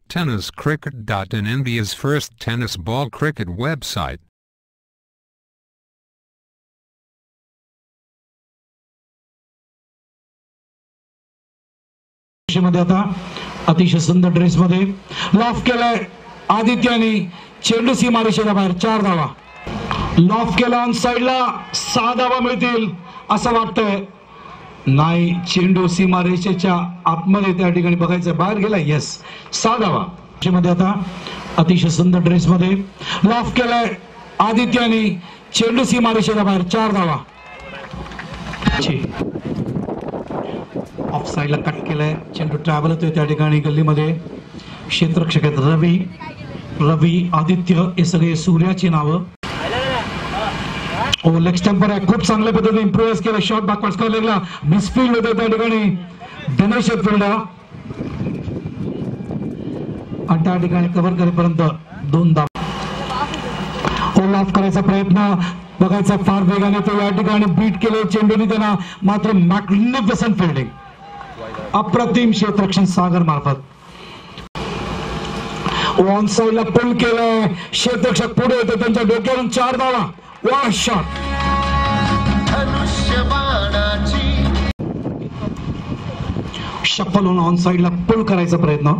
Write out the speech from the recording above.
TennisCricket.in, India's first tennis ball cricket website. मध्ये आता अतिशय सुंदर ड्रेस मध्ये लॉफ केलाय आदित्याने, चेंडू सीमारेषेच्या बाहेर 4 धावा. लॉफ केला ऑन साइडला 6 धावा मिळतील असं वाटतंय. नाही, चेंडू सीमारेषेच्या आतमध्ये त्या ठिकाणी बघायचं, बाहेर गेला. येस, 6 धावा. मध्ये आता अतिशय सुंदर ड्रेस मध्ये लॉफ केलाय आदित्याने, चेंडू सीमारेषेच्या बाहेर 4 धावा. ऑफ साइडला कट केलाय, चेंडू ट्रॅव्हल होतोय त्या ठिकाणी गल्लीमध्ये. क्षेत्ररक्षक आहेत रवी आदित्य, हे सगळे सूर्याची नावं. ओ, लेग स्टंपर आहे, खूप चांगल्या पद्धतीने इम्प्रूव्ह केला. शॉट बॅकवर्ड स्कॉलरला मिसफील्ड होते त्या ठिकाणी दिनेश फिल्डा, आणि त्या ठिकाणी कव्हर करेपर्यंत 2 धावा. ऑल ऑफ करायचा प्रयत्न बघायचा, फार वेगाने तो या ठिकाणी बीट केले चेंडूने त्यांना, मात्र मॅग्निफिसंट फिल्डिंग, अप्रतिम क्षेत्ररक्षण सागर मार्फत. ऑन साइडला पुल केलंय, क्षेत्ररक्षक पुढे होते, त्यांच्या डोक्यावरून 4 धावा. वा शॉट, शफल होऊन ऑन साइडला पुल करायचा प्रयत्न.